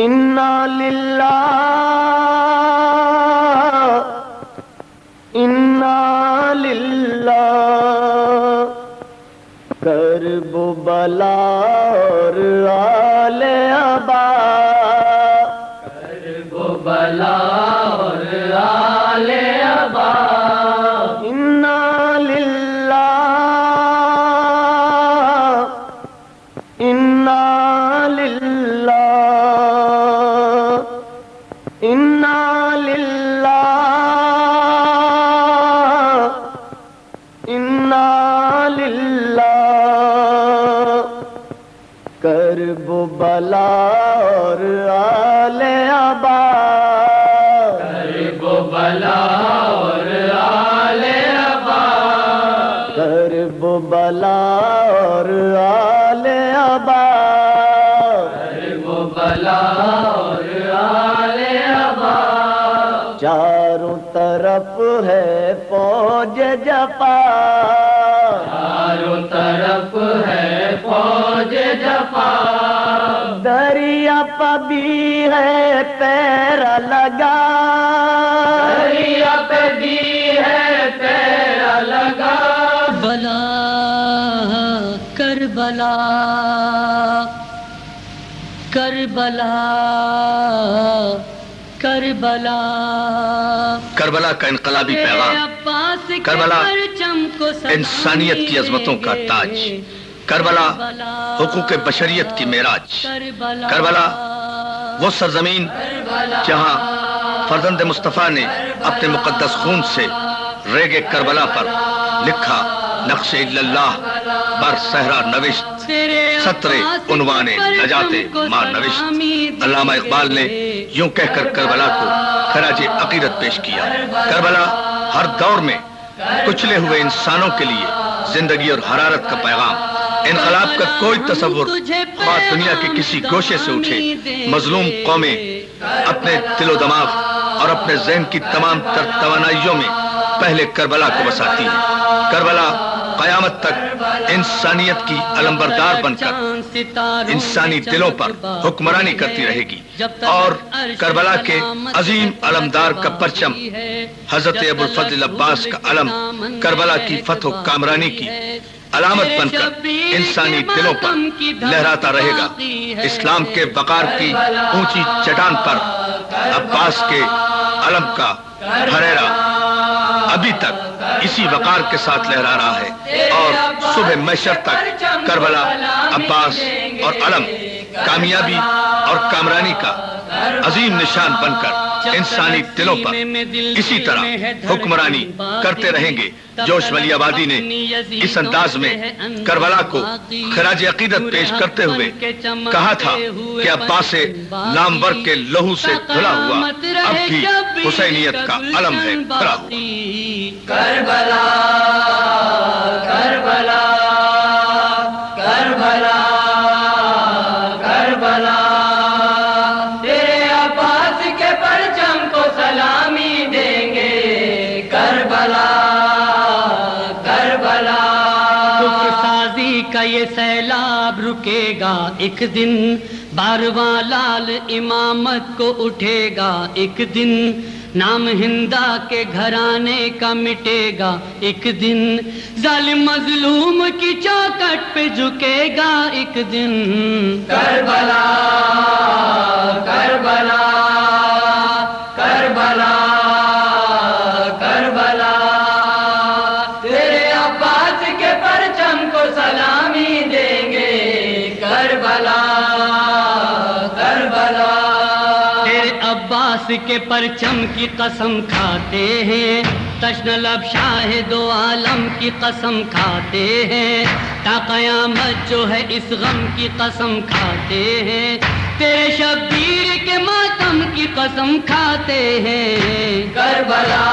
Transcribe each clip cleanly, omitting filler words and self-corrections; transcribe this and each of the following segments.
انا للہ کرب و بلا اور آل ابا، کرب و بلا اور آل ابا، انا للہ انا للہ انا للہ انا للہ کرب و بلا اور آل ابا، کرب و بلا اور آل ابا، کرب و بلا اور آل ابا، کرب و بلا اور آل ابا، چاروں طرف ہے فوج جفا، چاروں طرف ہے فوج جفا، دریا پہ بھی ہے تیرا لگا، دریا پہ بھی ہے تیرا لگا، بلا کربلا کربلا کربلا کربلا کا انقلابی پیغام، کربلا انسانیت کی عظمتوں کا تاج، کربلا حقوق بشریت کی معراج، کربلا وہ سرزمین جہاں فرزند مصطفیٰ نے اپنے مقدس خون سے ریگ کربلا پر لکھا نقش اللہ بر صحرا نوشت، سطر عنوان نجات ماں نوشت۔ علامہ اقبال نے یوں کہہ کر کربلا کو خراج عقیدت پیش کیا، کربلا ہر دور میں کچلے ہوئے انسانوں کے لیے زندگی اور حرارت کا پیغام۔ انقلاب کا کوئی تصور خواہ دنیا کے کسی گوشے سے اٹھے، مظلوم قومیں اپنے دل و دماغ اور اپنے ذہن کی تمام تر توانائیوں میں پہلے کربلا کو بساتی ہے۔ کربلا قیامت تک انسانیت کی علمبردار بن کر انسانی دلوں پر حکمرانی کرتی رہے گی، اور کربلا کے عظیم علمدار کا پرچم حضرت ابوالفضل عباس کا علم کربلا کی فتح و کامرانی کی علامت بن کر انسانی دلوں پر لہراتا رہے گا۔ اسلام کے وقار کی اونچی چٹان پر عباس کے علم کا پھریرا ابھی تک اسی وقار کے ساتھ لہرا رہا ہے، اور صبح محشر تک کربلا، عباس اور علم کامیابی اور کامرانی کا عظیم نشان بن کر انسانی دلوں پر اسی طرح حکمرانی کرتے رہیں گے۔ جوش ولی آبادی نے اس انداز میں کربلا کو خراج عقیدت پیش کرتے ہوئے کہا تھا کہ عباس نامور کے لہو سے دھلا ہوا اب بھی حسینیت کا علم ہے کھڑا ہوا۔ کربلا کربلا کربلا کربلا، تیرے عباس کے پرچم کو سلامی دیں گے، کربلا کربلا، ترک سازی کا یہ سیلاب رکے گا ایک دن، بارواں لال امامت کو اٹھے گا ایک دن، نام ہندا کے گھرانے کا مٹے گا ایک دن، ظالم مظلوم کی چوکٹ پہ جھکے گا ایک دن، کربلا کربلا کربلا کربلا، تیرے عباس کے پرچم کو سلامی دیں گے، کربلا کربلا، تیرے عباس کے پرچم کی قسم کھاتے ہیں، تشن لب شاہ دو عالم کی قسم کھاتے ہیں، تا قیامت جو ہے اس غم کی قسم کھاتے ہیں، تیرے شبیر کے ماتم کی قسم کھاتے ہیں، کربلا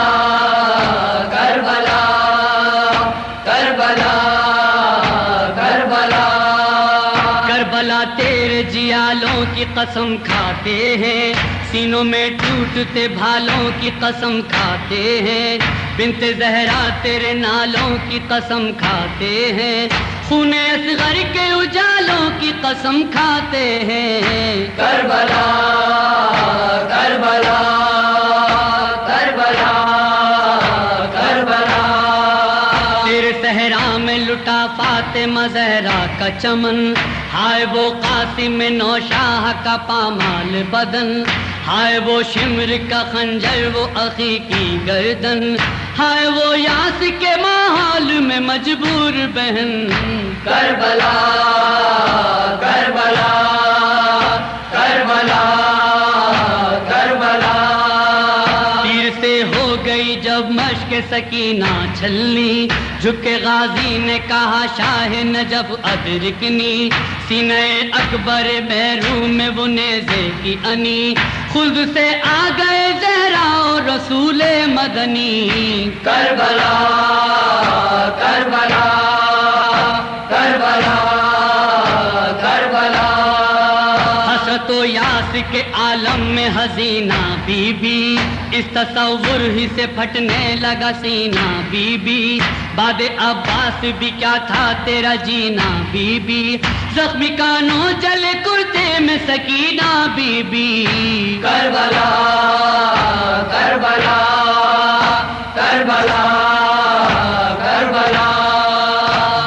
کربلا کربلا کربلا، کربلا تیرے جیالوں کی قسم کھاتے ہیں، سینوں میں ٹوٹتے بھالوں کی قسم کھاتے ہیں، بنت زہرا تیرے نالوں کی قسم کھاتے ہیں، خون اصغر کے اجالوں کی قسم کھاتے ہیں. کربلا کربلا کربلا کربلا. تیرے صحرا میں لٹا فاطمہ زہرا کا چمن. ہائے وہ قاسم نوشاہ کا پامال بدن. ہائے وہ شمر کا خنجر وہ عقی کی گردن. ہائے وہ یاس کے ماحول میں مجبور بہن. کربلا کربلا کربلا کربلا. تیر سے ہو گئی جب مشق سکینہ چھلنی. جھکے غازی نے کہا شاہ نجف ادرکنی. سینہ اکبر محروم میں وہ نیزے کی انی. خود سے آ گئے زہرا اور رسول مدنی. کربلا کربلا کربلا کربلا. حسرت و یاس کے عالم میں حزینہ بی بی. اس تصور ہی سے پھٹنے لگا سینہ بی بی. بعد عباس بھی کیا تھا تیرا جینا بی بی. زخمی کانوں جلے کرتے میں سکینہ بی بی. کربلا کربلا کربلا کربلا.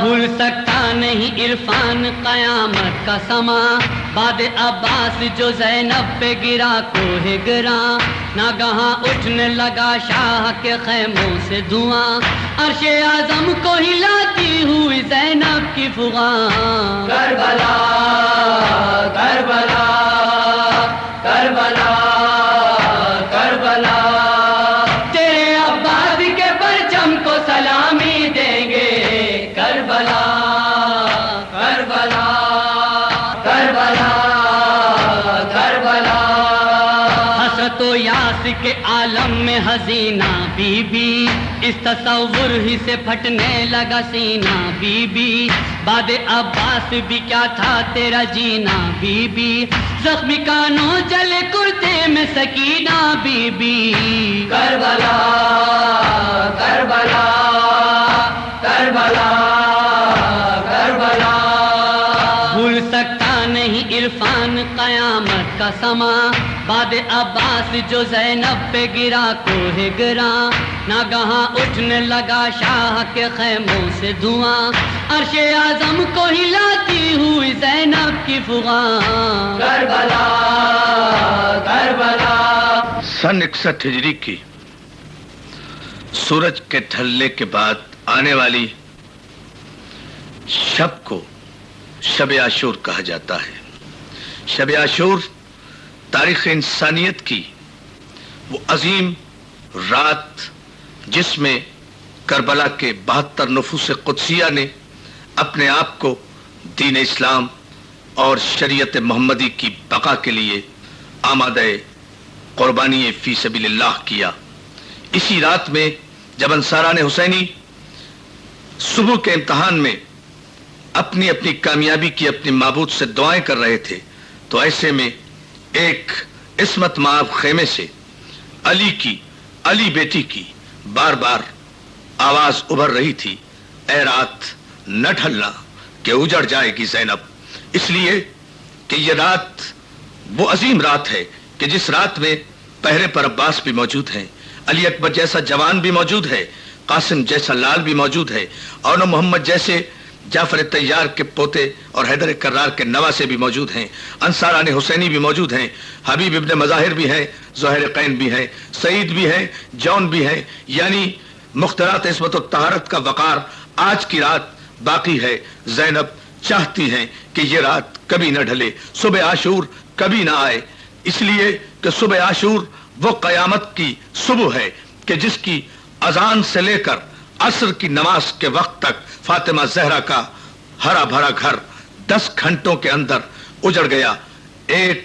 بھول سکتا نہیں عرفان قیامت کا سما. بعد عباس جو زینب پہ گرا کوہ گراں. ناگہاں اٹھنے لگا شاہ کے خیموں سے دھواں. عرش اعظم کو ہلاتی ہوئی زینب کی فغاں. کربلا کربلا کربلا کربلا. تیرے عباس کے پرچم کو سلامی دیں گے. کربلا کربلا کربلا کربلا. حسرت و یاس کے عالم میں حزینہ بی بی. اس تصور ہی سے پھٹنے لگا سینہ بی بی. بعد عباس بھی کیا تھا تیرا جینا بی بی. زخمی کانوں جلے کرتے میں سکینہ بی بی. کربلا کربلا کربلا کربلا. بھول سکتا نہیں عرفان قیامت کا سما. بعد عباس جو زینب پہ گرا کوہ گراں. ناگہاں اٹھنے لگا شاہ کے خیموں سے دھواں. عرش اعظم کو ہلاتی ہوئی زینب کی فغاں. کربلا کربلا. سن 61 ہجری کی سورج کے ڈھلنے کے بعد آنے والی شب کو شب عاشور کہا جاتا ہے. شب عاشور تاریخ انسانیت کی وہ عظیم رات جس میں کربلا کے 72 نفوس قدسیہ نے اپنے آپ کو دین اسلام اور شریعت محمدی کی بقا کے لیے آمادہ قربانی فی سبیل اللہ کیا. اسی رات میں جب انصاران حسینی صبح کے امتحان میں اپنی اپنی کامیابی کی اپنی معبود سے دعائیں کر رہے تھے تو ایسے میں ایک عصمت مآب خیمے سے علی بیٹی کی بار بار آواز ابھر رہی تھی. اے رات نہ ڈھلنا کہ اجڑ جائے گی زینب. اس لیے کہ یہ رات وہ عظیم رات ہے کہ جس رات میں پہرے پر عباس بھی موجود ہیں, علی اکبر جیسا جوان بھی موجود ہے, قاسم جیسا لال بھی موجود ہے, اور محمد جیسے جعفر طیار کے پوتے اور حیدر کرار کے نواسے بھی موجود ہیں, انصاران حسینی بھی موجود ہیں, حبیب ابن مظاہر بھی ہیں, زہیر قین بھی ہیں, سعید بھی ہیں, جون بھی ہیں. یعنی مخترات عصمت و طہارت کا وقار آج کی رات باقی ہے. زینب چاہتی ہیں کہ یہ رات کبھی نہ ڈھلے, صبح عاشور کبھی نہ آئے, اس لیے کہ صبح عاشور وہ قیامت کی صبح ہے کہ جس کی اذان سے لے کر عصر کی نماز کے وقت تک فاطمہ زہرا کا ہرا بھرا گھر 10 گھنٹوں کے اندر اجڑ گیا. ایک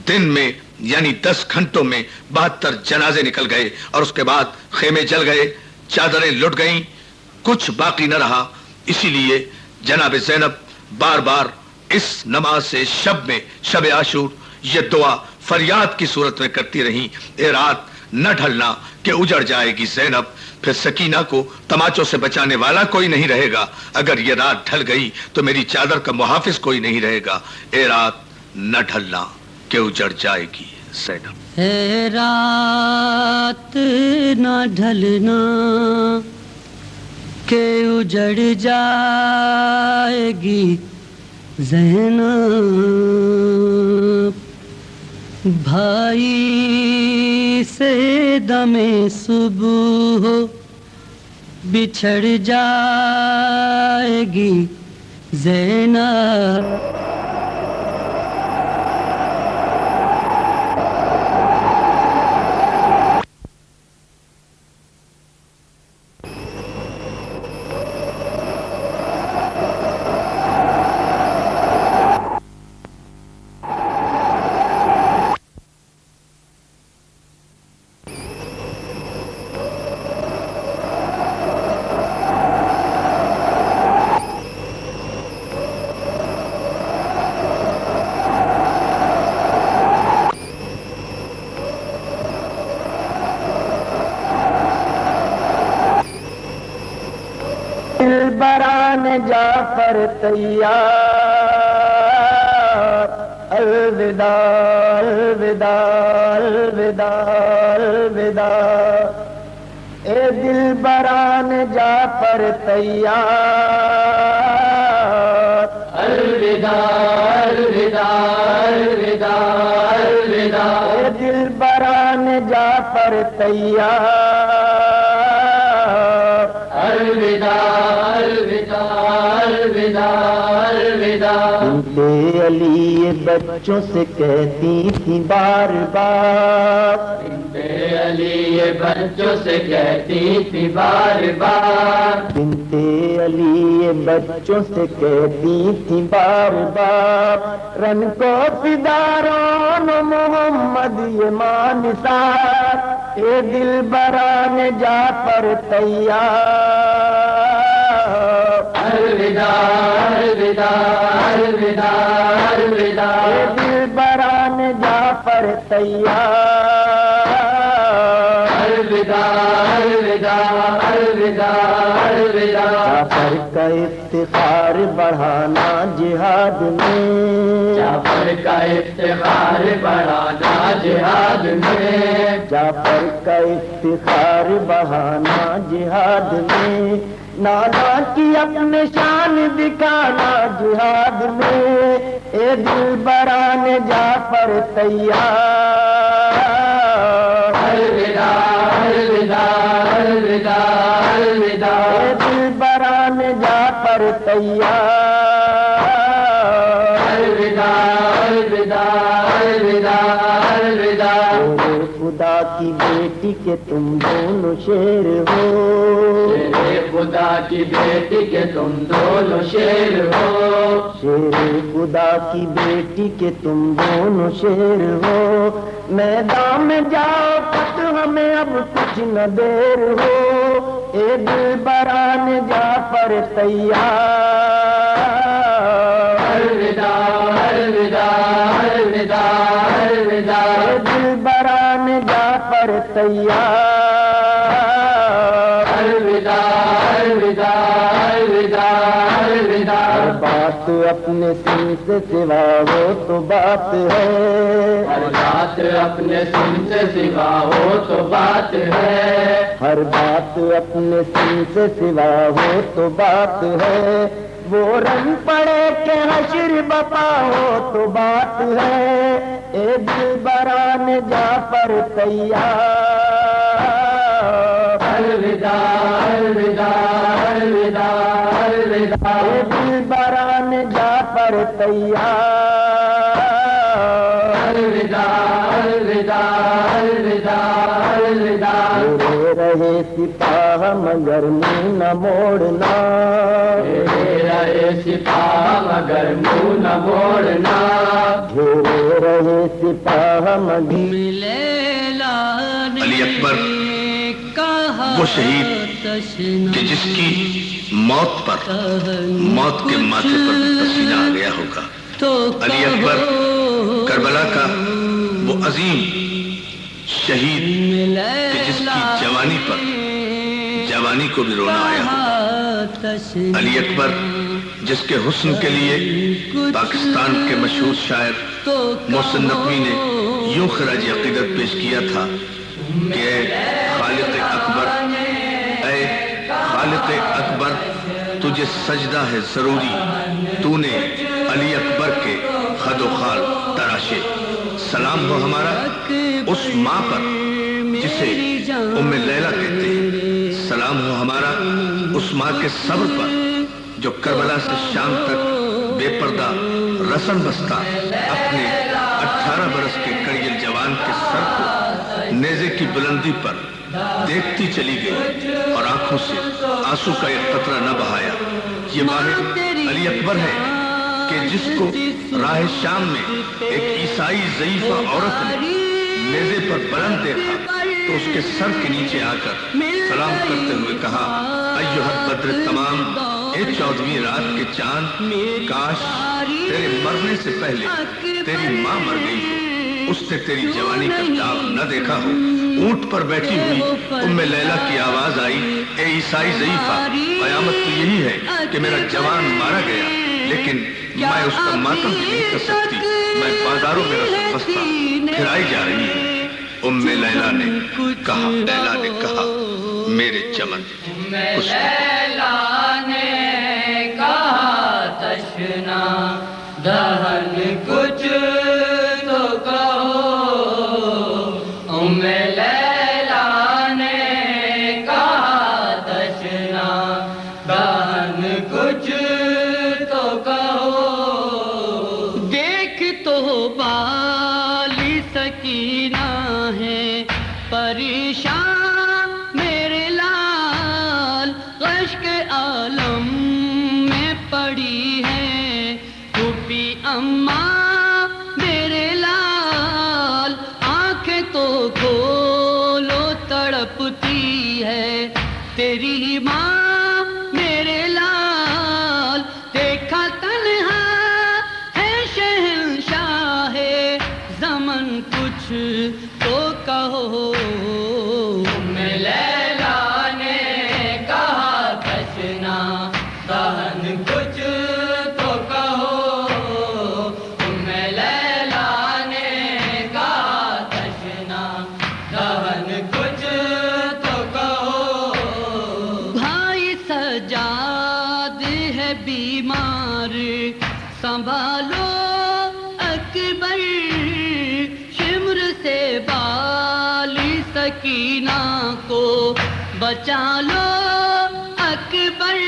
دن میں یعنی 10 گھنٹوں میں 72 جنازے نکل گئے, اور اس کے بعد خیمے جل گئے, چادریں لٹ گئیں, کچھ باقی نہ رہا. اسی لیے جناب زینب بار بار اس نماز شب میں شب عاشور یہ دعا فریاد کی صورت میں کرتی رہیں, اے رات نہ ڈھلنا کہ اجڑ جائے گی زینب. پھر سکینہ کو تماچوں سے بچانے والا کوئی نہیں رہے گا. اگر یہ رات ڈھل گئی تو میری چادر کا محافظ کوئی نہیں رہے گا. اے رات نہ ڈھلنا کہ اجڑ جائے گی زینب. اے رات نہ ڈھلنا کہ اجڑ جائے گی زینب. بھائی سے دم صبح بچھڑ جائے گی زینب. بران جعفر تیار. الوداع الوداع الوداع الوداع. اے دل بران جعفر تیار. الوداع الوداع الوداع الوداع. اے دل بران جعفر تیار. الوداع الوداع الوداع الوداع. بنتے علی یہ بچوں سے کہتی تھی بار بار. بنتے علی یہ بچوں سے کہتی تھی بار بار. بنتے علی یہ بچوں سے کہتی تھی بار بار. رن کو فدارون محمد یہ مانسار. اے دل بران جعفر تیار. الوداع الوداع الوداع الوداع. اے دل بران جعفر تیار. الوداع الوداع الوداع الوداع. جعفر کا افتخار بڑھانا جہاد میں. جعفر کا افتخار بڑھانا جہاد میں. جعفر کا افتخار بڑھانا جہاد میں. نانا کی اپنے شان دکھانا جہاد میں. اے دل بران جعفر تیار. الوداع الوداع الوداع الوداع. اے دل بران جعفر تیار. الوداع الوداع الوداع الوداع. میرے خدا کی بیٹی کے تم دونوں شیر ہو. شیر خدا کی بیٹی کے تم دونوں شیر ہو. شیر خدا کی بیٹی کے تم دونوں شیر ہو. میدان میں جاؤ فتح ہمیں اب کچھ نہ دیر ہو. اے دل بران جعفر تیار. الوداع الوداع الوداع الوداع. اے دل بران جعفر تیار. الوداع الوداع الوداع الوداع. ہر بات اپنے سن سے سوا ہو تو بات ہے. ہر بات اپنے سن سے سوا ہو تو بات ہے. ہر بات اپنے سن سے سوا ہو تو بات ہے. وہ رنگ پڑے کہ حشر بپا ہو تو بات ہے. اے دل بران جعفر تیار. الوداع الوداع الوداع الوداع. اے دل بران جعفر تیار. الوداع الوداع الوداع الوداع. میرے رہے سپاہ مگر منہ نہ موڑنا. میرے رہے سپاہ مگر منہ نہ موڑنا. گھیرے رہے سپاہ مگر. لیلا نے علی اکبر کہا وہ شہید کہ جس کی موت پر موت کے ماتھے پر پسینہ آ گیا ہوگا. تو علی اکبر کربلا کا وہ عظیم شہید کہ جس کی جوانی پر جوانی کو بھی رونا آیا ہوگا۔ علی اکبر جس کے حسن کے لیے پاکستان کے مشہور شاعر محسن نقوی نے یوں خراج عقیدت پیش کیا تھا کہ اے خالق اکبر، اے خالق اکبر، تجھے سجدہ ہے ضروری، تو نے علی اکبر کے خد و خال تراشے۔ سلام ہو ہمارا اس ماں پر جسے ام لیلہ کہتے ہیں، سلام ہو ہمارا اس ماں کے صبر پر جو کربلا سے شام تک بے پردہ رسن بستہ اپنے 18 برس کے کڑیل جوان کے سر کو نیزے کی بلندی پر دیکھتی چلی گئی اور آنکھوں سے آنسو کا ایک قطرہ نہ بہایا۔ یہ واحد علی اکبر ہے کہ جس کو راہ شام میں ایک عیسائی ضعیفہ عورت نے نیزے پر بلند دیکھا تو اس کے سر کے نیچے آ کر سلام کرتے ہوئے کہا، ایھا البدر تمام، اے 14ویں رات کے چاند، کاش تیرے مرنے سے پہلے تیری ماں مر گئی ہو، اس نے تیری جوانی کا داغ نہ دیکھا ہو۔ اونٹ پر بیٹھی ہوئی ام لیلہ کی آواز آئی، اے عیسائی ضعیفہ، قیامت تو یہی ہے کہ میرا جوان مارا گیا، لیکن میں اس کا ماتم بھی نہیں کر سکتی، میں بازاروں میں رسن بستہ پھرائی جا رہی ہوں۔ ام لیلہ نے کہا، میرے چمن کچھ لیلہ نے کہا تشنا دہن کچھ تو کہو، ام لیلہ نے کہا تشنا دہن کچھ تو کہو۔ دیکھ تو بالی سکینہ ہے پریشان میرے لال، اشک عالم میں پڑی ہے پھوپھی اماں میرے لال، آنکھیں تو کھولو تڑپتی ہے تیری ماں میرے لال، دیکھا تنہا ہے شہنشاہ زمن کچھ تو کہو۔ ام لیلہ نے کہا تشنا دہن کچھ تو کہو، ام لیلہ نے کہا تشنا دہن کچھ تو کہو۔ بھائی سجاد ہے بیمار سنبھالو اکبر، شمر سے بالی سکینہ کو بچا لو اکبر،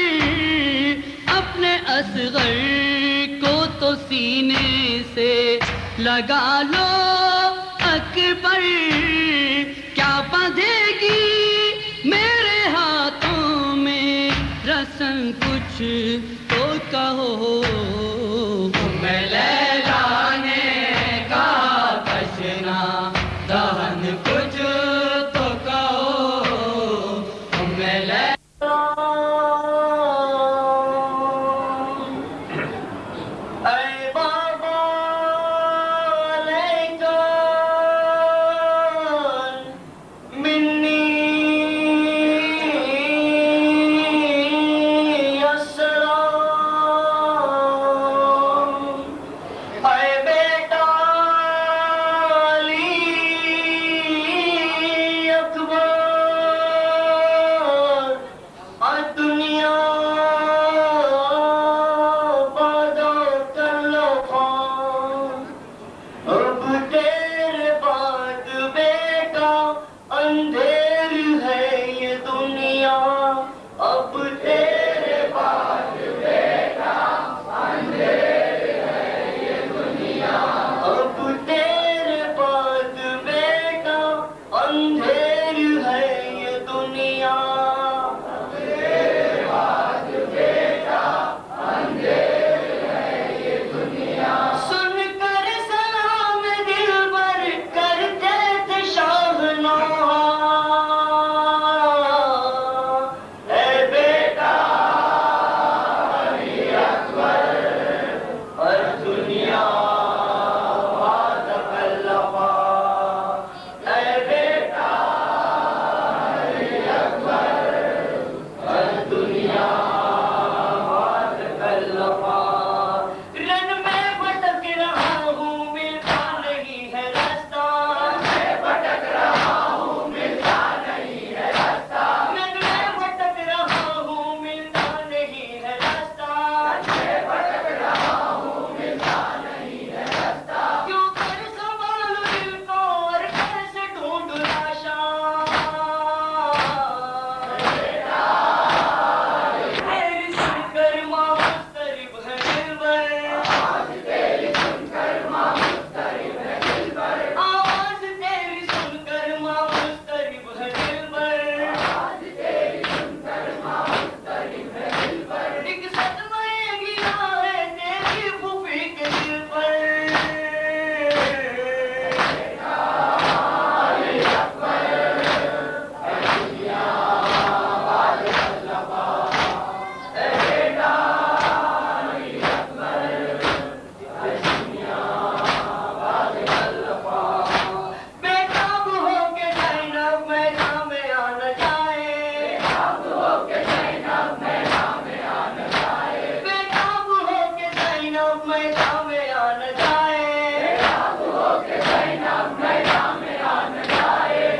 اپنے اصغر کو تو سینے سے لگا لو اکبر، کیا باندھے گی میرے ہاتھوں میں رسن کچھ تو کہو۔ ام لیلہ نے کہا تشنا دہن کچھ تو کہو، ام لیلہ اے بابا علیکم منی السلام، میدان میں آ نہ جائے،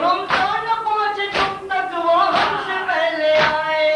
ہم تو نہ پہنچے تم تک وہ ہم سے پہلے آئے۔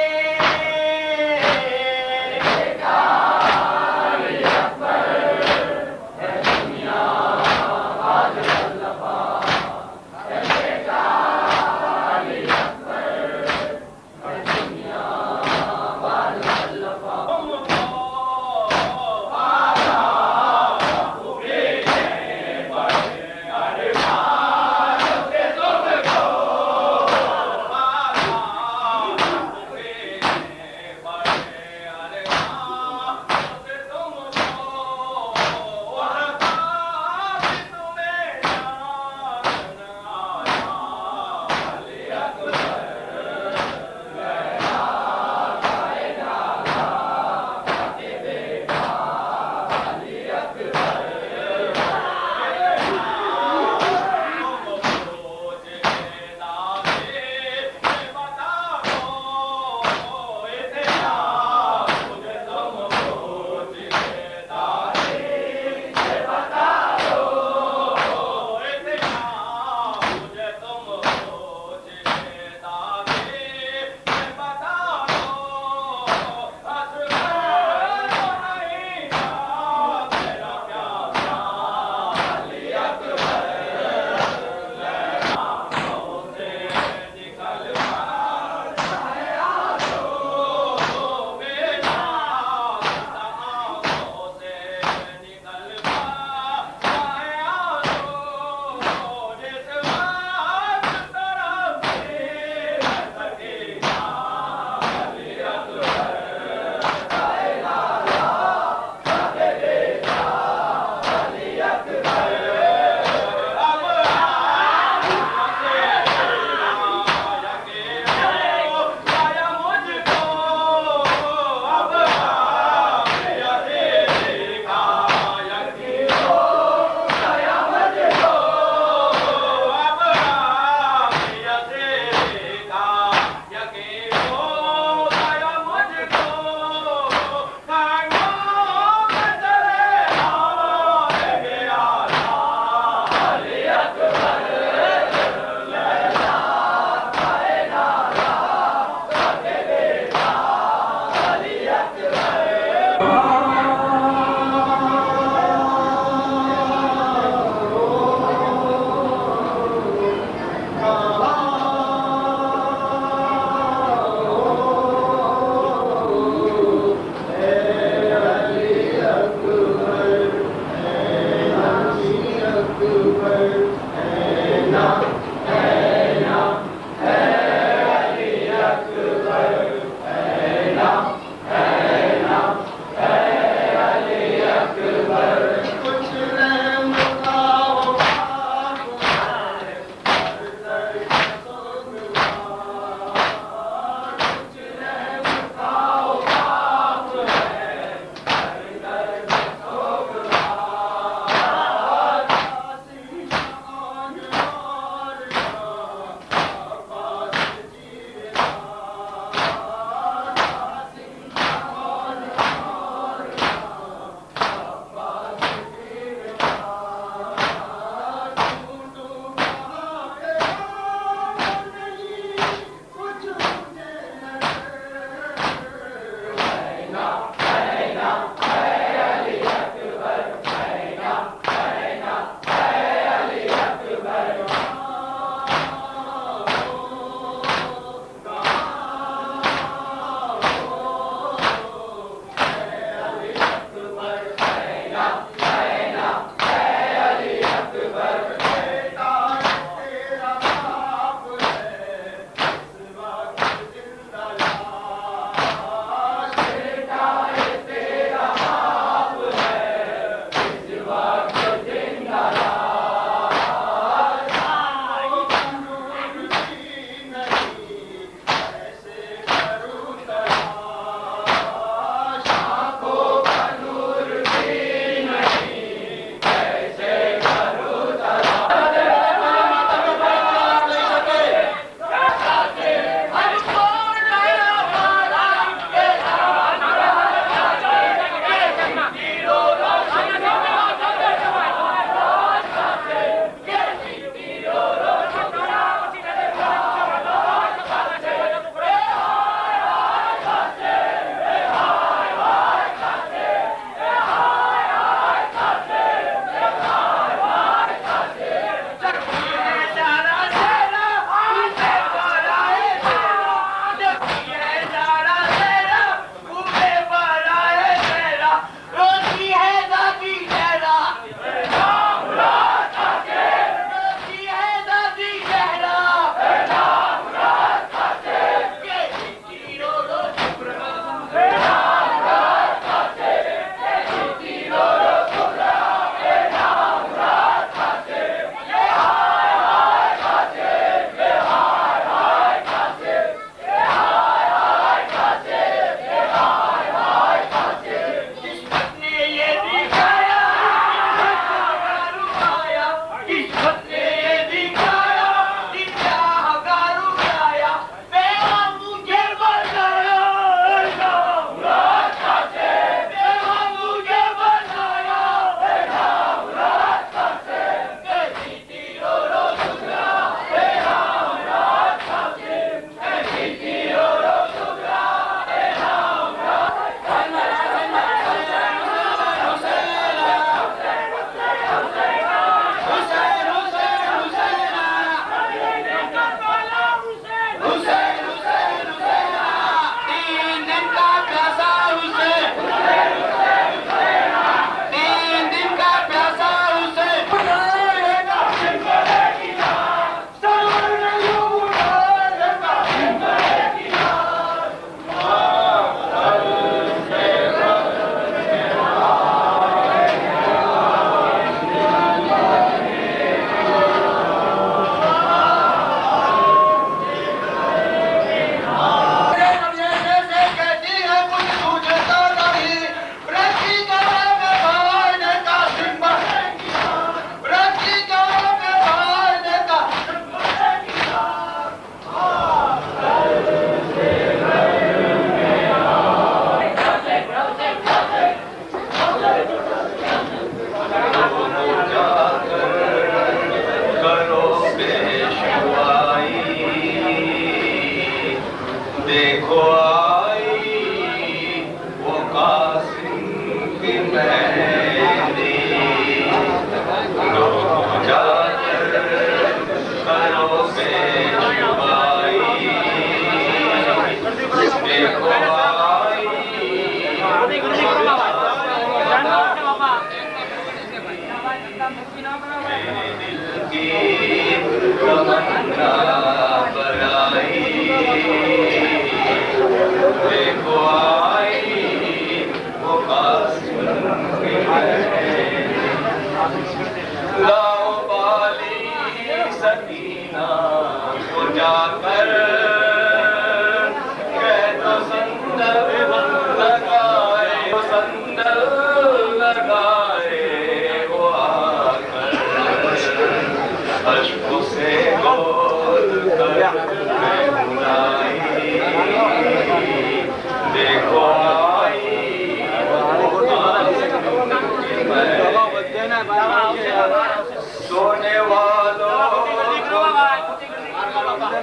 سونے والوں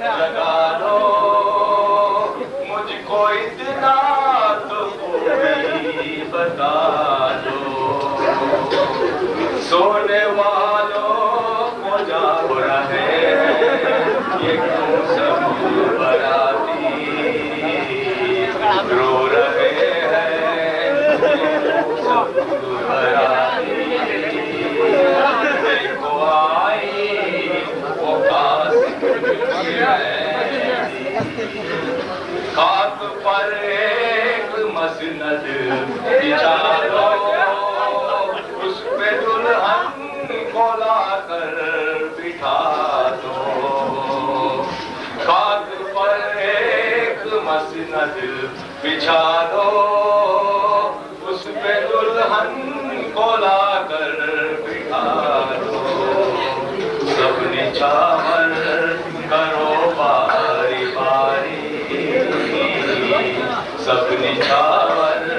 لگا دو مجھ کو اتنا تو کوئی بتا دو سونے والوں کو جا رہے یہ کیوں سب براتی رو رہے ہیں سب براتی دیکھو آئی وہ خاک پر ایک مسند بچھا دو اس پہ دلہن کو لا کر بٹھا دو خاک پر ایک مسند بچھا دو اس پہ دلہن کو لا کر بٹھا دو سب نچھاور کرو باری باری سب نچھاور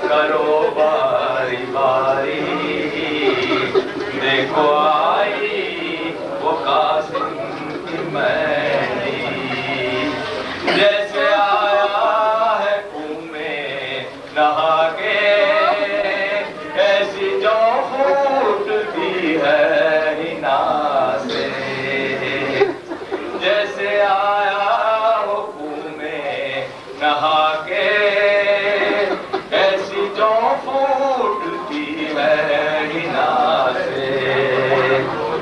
کرو باری باری دیکھو آئی وہ قاسم کی مہندی جیسے آیا ہے کنویں میں نہا کے ایسی جو پھوٹتی ہے ہنا سے جیسے آیا وہ کنویں میں نہا کے ایسی جو پھوٹتی ہے ہنا سے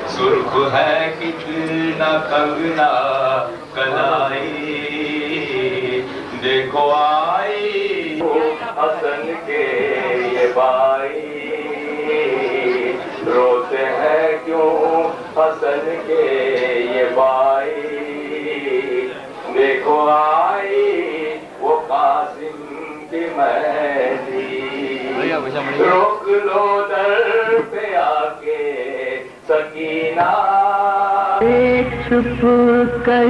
سرخ ہے کتنا کنگنا کلائی دیکھو آئی حسن کے یہ بائی روتے ہیں کیوں حسن کے یہ بائی دیکھو آئی وہ قاسم کی مہندی روک لو در پہ آ کے سکینہ چھپ کر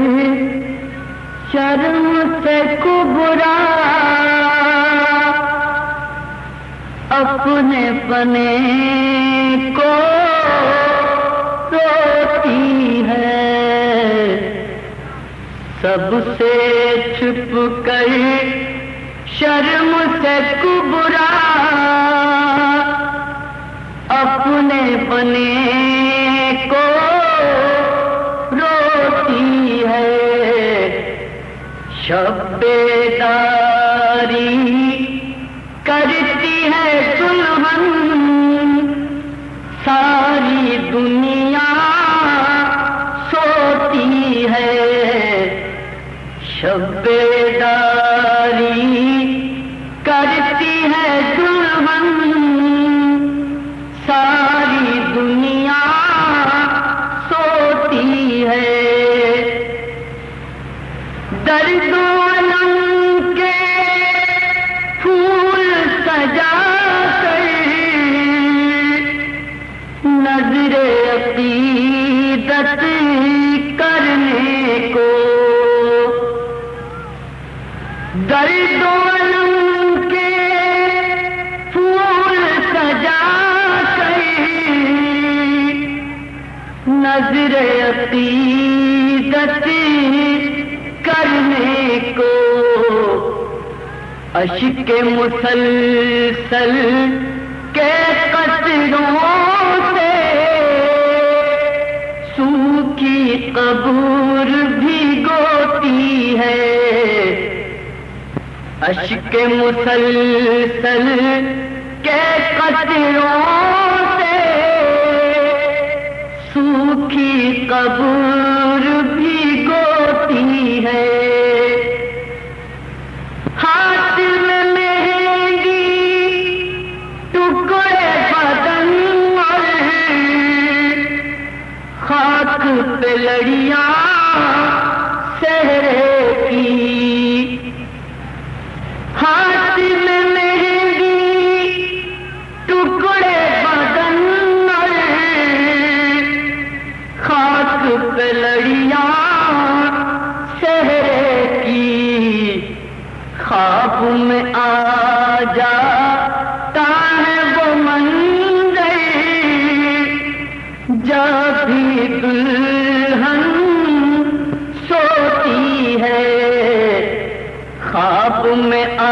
شرم سے کبرا اپنے بنے کو روتی ہے سب سے چھپ کر شرم سے کبرا اپنے بنے کو روتی ہے شب بیداری کرتی ہے دلہن ساری دنیا سوتی ہے شب بیداری کرتی ہے دلہن ساری دنیا سوتی ہے درد و الم کے پھول سجا کر نظر عقیدت کرنے کو درد و الم کے پھول سجا کر نظر عقیدت کرنے کو اشک مسلسل کے قطروں سے سوکھی قبر بھگوتی ہے، اشک مسلسل کے قطروں سے سوکھی قبر بھگوتی ہے، ہاتھ میں مہندی ٹکڑے بدن اور خاک پہ لڑیاں سہرے کی، ہاتھ میں مہندی ٹکڑے بدن اور خاک پہ لڑیاں سہرے کی، خواب میں آ جاتا ہے وہ منظر جب بھی دلہن سوتی ہے، خواب میں آ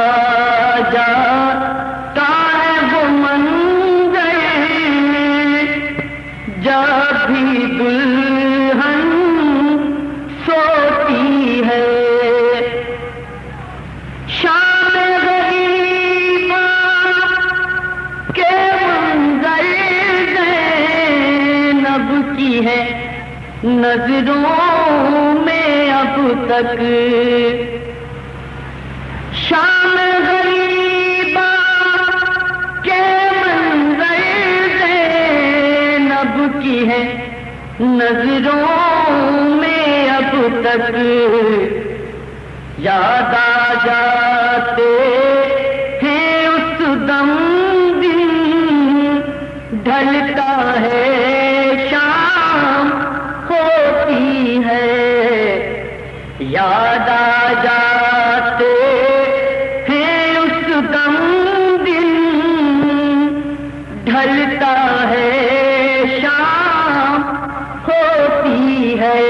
جاتا ہے وہ منظر جب بھی دلہن سوتی ہے، شام غریباں کے منظر زینب کی ہے نظروں میں اب تک، شام غریباں کے منظر زینب کی ہے نظروں میں اب تک، یاد آ جاتے ہیں اس دم دن ڈھلتا ہے شام ہوتی ہے، یاد آ جاتے ہیں اس دم دن ڈھلتا ہے شام ہوتی ہے،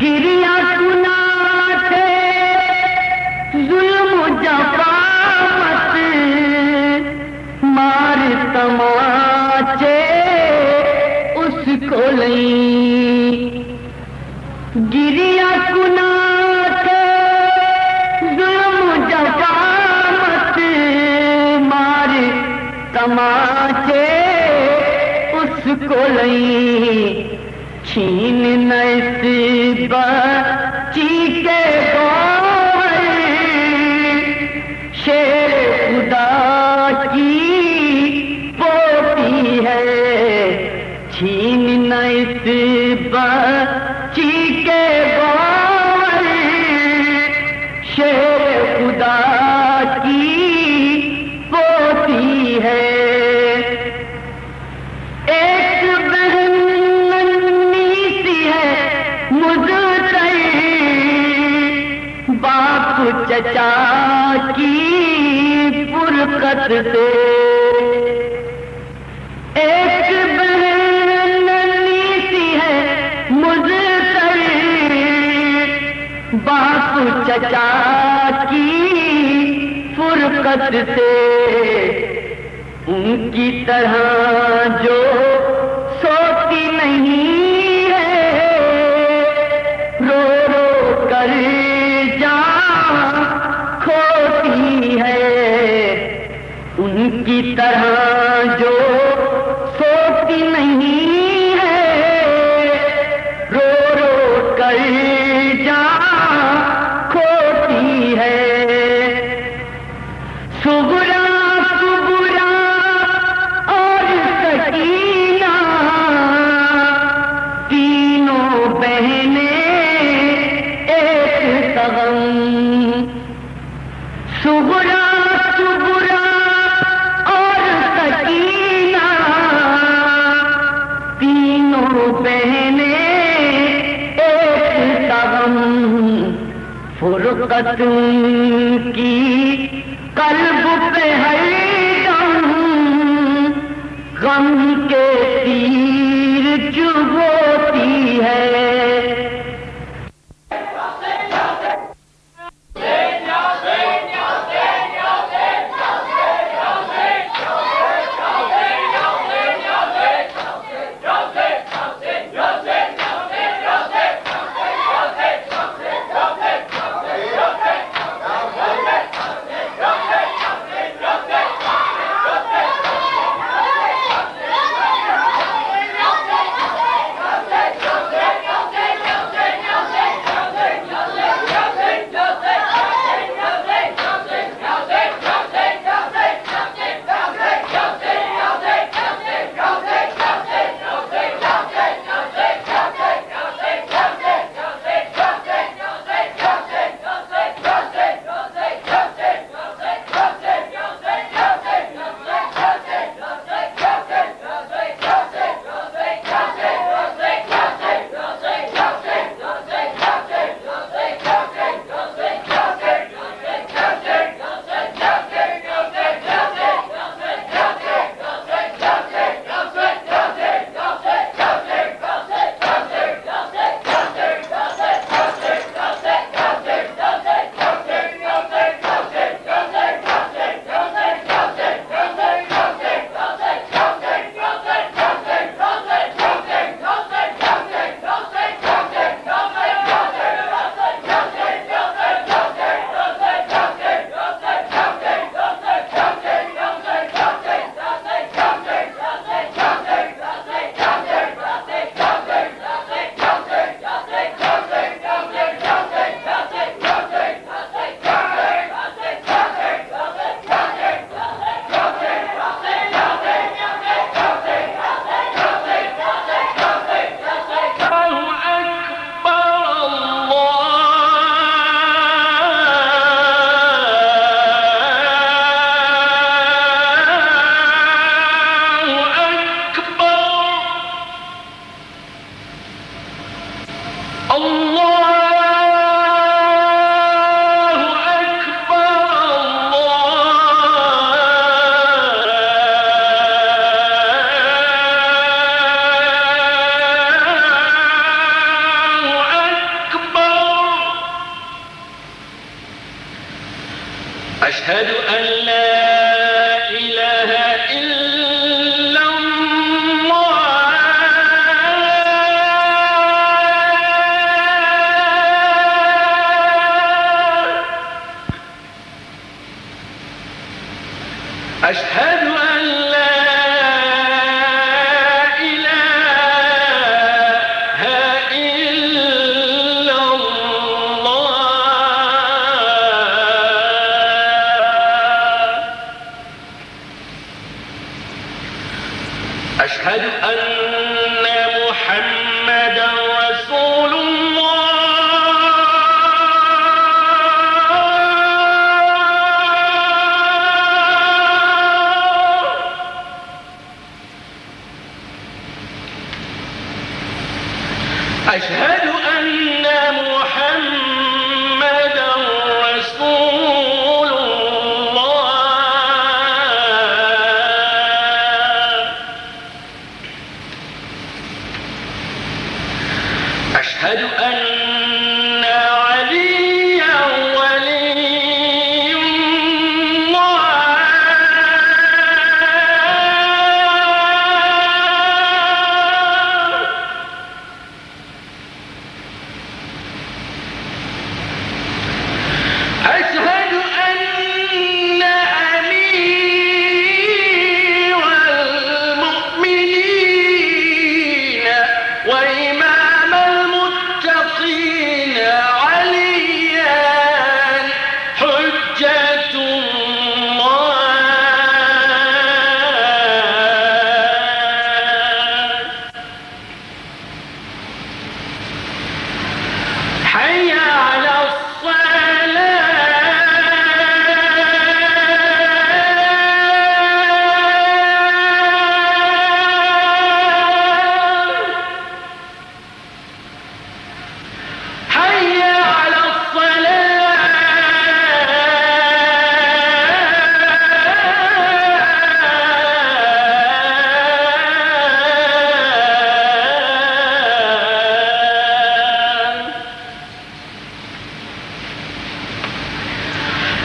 گریا سنا تھے ظلم جفا مت مار تماچے اس کو لئی، گریا سنا تھے ظلم جفا مت مار تماچے اس کو لئی، چھین نہ اس بچی کے گوہر شیر خدا کی پوتی ہے، چھین نہ اس بچی کے گوہر شیر خدا کی پوتی ہے، ایک بہن باپ چچا کی فرقت سے، ایک بہن ننھی سی ہے مضطر باپ چچا کی فرقت سے، ان کی طرح جو سوتی نہیں ہے رو رو کر جان کھوتی ہے، ان کی طرح جو سوتی نہیں ہے رو رو کر جان کھوتی ہے، صغرا کبرا اور سکینہ تینوں بہنیں ایک سغم، صغرا کبرا اور سکینہ تینوں بہنیں ایک سغم، فرقت ان کی قلب پہ ہر دم غم کے تیر چبھوتی ہے، أشهد أن لا إله إلا الله أشهد أن لا إله إلا الله أشهد أن محمدا رسول أشهد أن محمدا رسول الله أشهد أن عليا ولي الله أشهد أن أمير المؤمنين وإمام المتقين عليا حجة الله حي على حي على الصلاة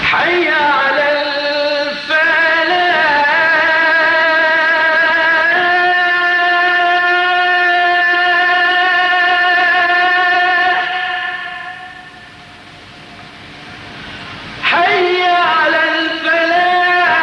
حي على الفلاح حي على الفلاح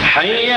حي